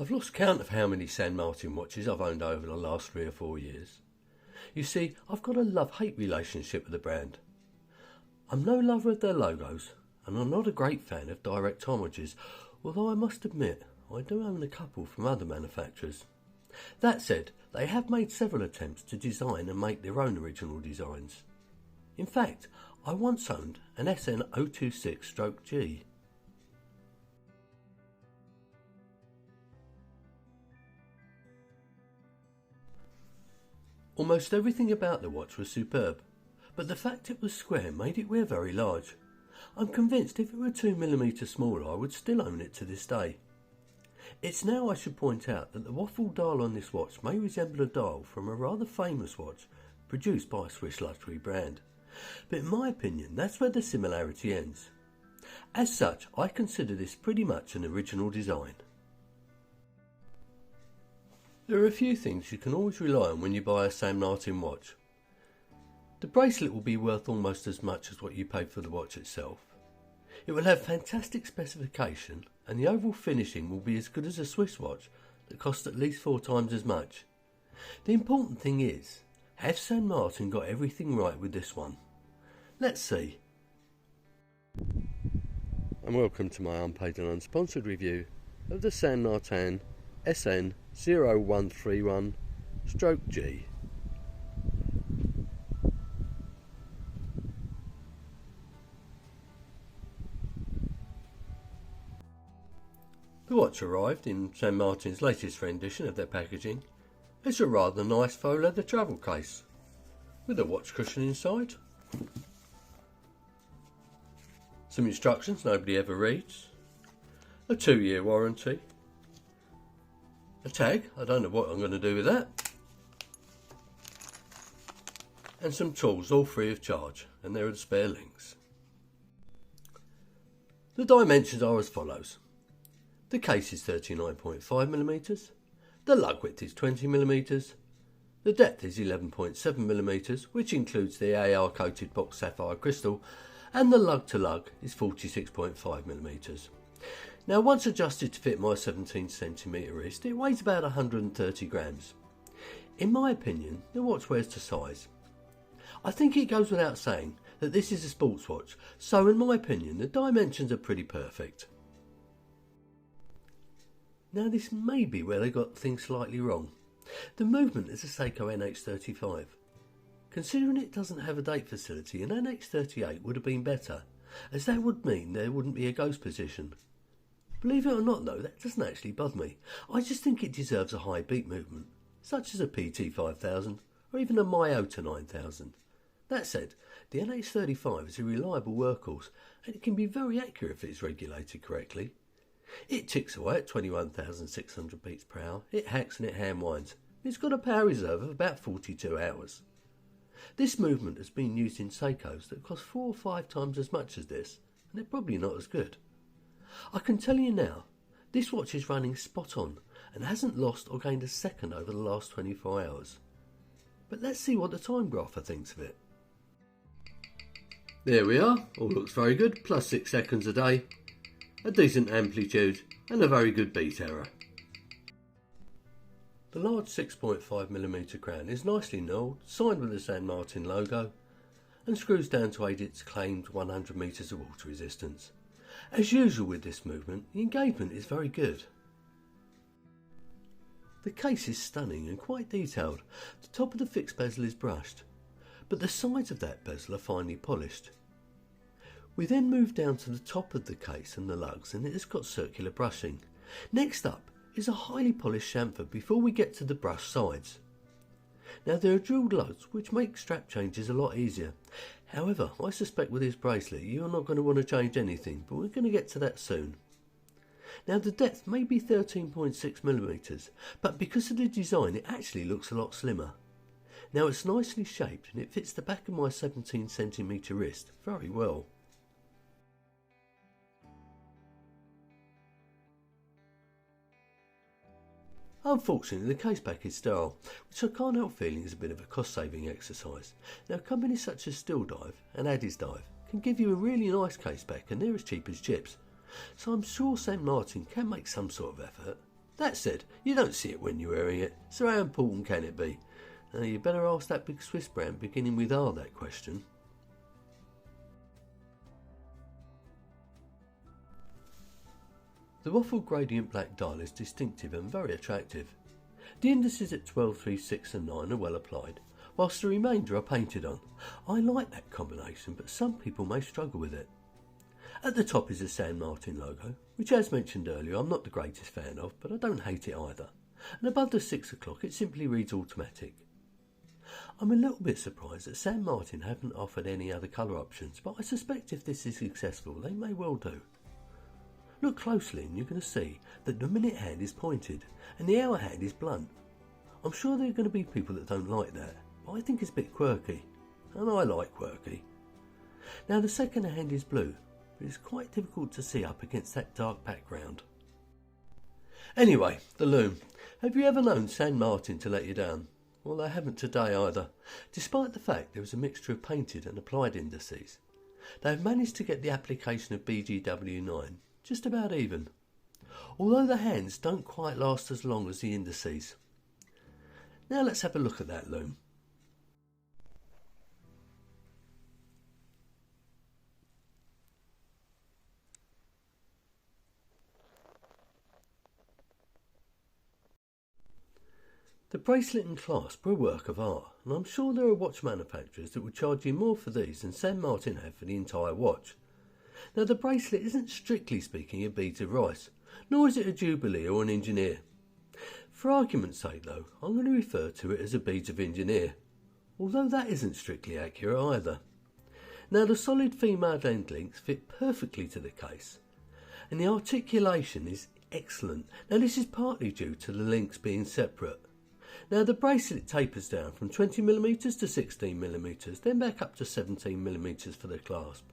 I've lost count of how many San Martin watches I've owned over the last 3 or 4 years. You see, I've got a love-hate relationship with the brand. I'm no lover of their logos, and I'm not a great fan of direct homages, although I must admit I do own a couple from other manufacturers. That said, they have made several attempts to design and make their own original designs. In fact, I once owned an SN 026-G. Almost everything about the watch was superb, but the fact it was square made it wear very large. I'm convinced if it were 2mm smaller I would still own it to this day. It's now I should point out that the waffle dial on this watch may resemble a dial from a rather famous watch produced by a Swiss luxury brand, but in my opinion that's where the similarity ends. As such, I consider this pretty much an original design. There are a few things you can always rely on when you buy a San Martin watch. The bracelet will be worth almost as much as what you paid for the watch itself. It will have fantastic specification, and the overall finishing will be as good as a Swiss watch that costs at least 4 times as much. The important thing is, have San Martin got everything right with this one? Let's see. And welcome to my unpaid and unsponsored review of the San Martin SN 0131-G. The watch arrived in San Martin's latest rendition of their packaging. It's a rather nice faux leather travel case with a watch cushion inside, some instructions nobody ever reads, a 2-year warranty, a tag, I don't know what I'm going to do with that, and some tools, all free of charge, and there are the spare links. The dimensions are as follows. The case is 39.5mm, the lug width is 20mm, the depth is 11.7mm, which includes the AR coated box sapphire crystal, and the lug to lug is 46.5mm. Now, once adjusted to fit my 17cm wrist, it weighs about 130 grams. In my opinion, the watch wears to size. I think it goes without saying that this is a sports watch, so in my opinion the dimensions are pretty perfect. Now, this may be where they got things slightly wrong. The movement is a Seiko NH35. Considering it doesn't have a date facility, an NH38 would have been better, as that would mean there wouldn't be a ghost position. Believe it or not though, that doesn't actually bother me. I just think it deserves a high beat movement, such as a PT5000 or even a Miyota 9000. That said, the NH35 is a reliable workhorse and it can be very accurate if it's regulated correctly. It ticks away at 21,600 beats per hour, it hacks and it hand winds. It's got a power reserve of about 42 hours. This movement has been used in Seikos that cost 4 or 5 times as much as this, and they're probably not as good. I can tell you now, this watch is running spot on and hasn't lost or gained a second over the last 24 hours. But let's see what the time grapher thinks of it. There we are, all looks very good, plus 6 seconds a day, a decent amplitude and a very good beat error. The large 6.5mm crown is nicely knurled, signed with the San Martin logo, and screws down to aid its claimed 100 metres of water resistance. As usual with this movement, the engagement is very good. The case is stunning and quite detailed. The top of the fixed bezel is brushed, but the sides of that bezel are finely polished. We then move down to the top of the case and the lugs, and it has got circular brushing. Next up is a highly polished chamfer before we get to the brushed sides. Now there are drilled lugs which make strap changes a lot easier. However, I suspect with this bracelet you're not going to want to change anything, but we're going to get to that soon. Now the depth may be 13.6mm, but because of the design it actually looks a lot slimmer. Now it's nicely shaped and it fits the back of my 17cm wrist very well. Unfortunately, the case back is sterile, which I can't help feeling is a bit of a cost-saving exercise. Now, companies such as Steel Dive and Addis Dive can give you a really nice case back and they're as cheap as chips. So I'm sure St. Martin can make some sort of effort. That said, you don't see it when you're wearing it, so how important can it be? Now, you better ask that big Swiss brand beginning with R that question. The waffle gradient black dial is distinctive and very attractive. The indices at 12, 3, 6 and 9 are well applied, whilst the remainder are painted on. I like that combination, but some people may struggle with it. At the top is a San Martin logo, which as mentioned earlier I'm not the greatest fan of, but I don't hate it either. And above the 6 o'clock it simply reads automatic. I'm a little bit surprised that San Martin haven't offered any other colour options, but I suspect if this is successful they may well do. Look closely and you're going to see that the minute hand is pointed and the hour hand is blunt. I'm sure there are going to be people that don't like that, but I think it's a bit quirky, and I like quirky. Now the second hand is blue, but it's quite difficult to see up against that dark background. Anyway, the loom. Have you ever known San Martin to let you down? Well, they haven't today either, despite the fact there was a mixture of painted and applied indices. They have managed to get the application of BGW9 just about even, although the hands don't quite last as long as the indices. Now let's have a look at that loom. The bracelet and clasp are a work of art, and I'm sure there are watch manufacturers that would charge you more for these than San Martin have for the entire watch. Now the bracelet isn't strictly speaking a beads of rice, nor is it a jubilee or an engineer. For argument's sake though, I'm going to refer to it as a beads of engineer, although that isn't strictly accurate either. Now the solid female end links fit perfectly to the case, and the articulation is excellent. Now this is partly due to the links being separate. Now the bracelet tapers down from 20mm to 16mm, then back up to 17mm for the clasp.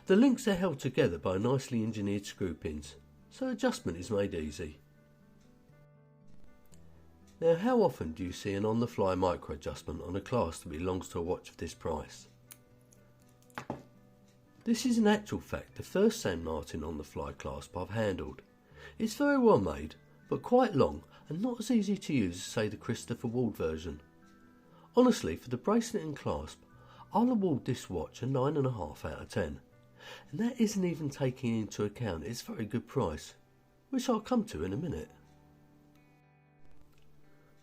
The links are held together by nicely engineered screw pins, so adjustment is made easy. Now how often do you see an on-the-fly micro adjustment on a clasp that belongs to a watch of this price? This is in actual fact the first San Martin on-the-fly clasp I've handled. It's very well made, but quite long and not as easy to use as say the Christopher Ward version. Honestly, for the bracelet and clasp, I'll award this watch a 9.5 out of 10. And that isn't even taking into account its very good price, which I'll come to in a minute.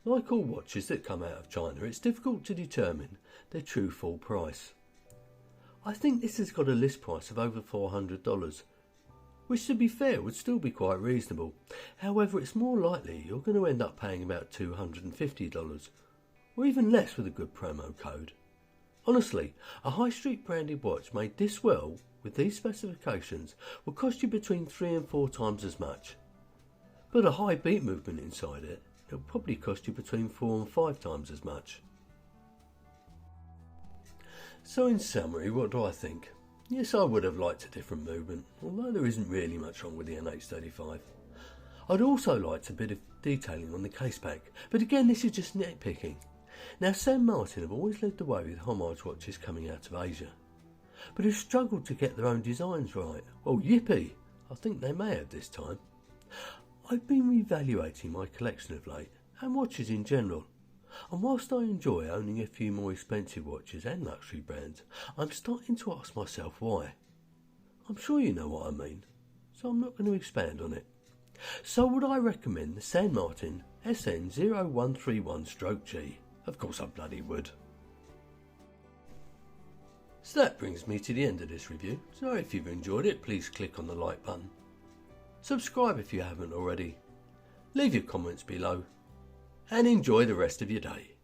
Like all watches that come out of China, it's difficult to determine their true full price. I think this has got a list price of over $400, which to be fair would still be quite reasonable. However, it's more likely you're going to end up paying about $250, or even less with a good promo code. Honestly, a high street branded watch made this well with these specifications will cost you between 3 and 4 times as much. But a high beat movement inside it, it'll probably cost you between 4 and 5 times as much. So in summary, what do I think? Yes, I would have liked a different movement, although there isn't really much wrong with the NH35. I'd also liked a bit of detailing on the caseback, but again this is just nitpicking. Now San Martin have always led the way with homage watches coming out of Asia, but have struggled to get their own designs right. Well, yippee, I think they may have this time. I've been reevaluating my collection of late, and watches in general, and whilst I enjoy owning a few more expensive watches and luxury brands, I'm starting to ask myself why. I'm sure you know what I mean, so I'm not going to expand on it. So would I recommend the San Martin SN0131-G. Of course I bloody would. So that brings me to the end of this review. So if you've enjoyed it, please click on the like button. Subscribe if you haven't already. Leave your comments below. And enjoy the rest of your day.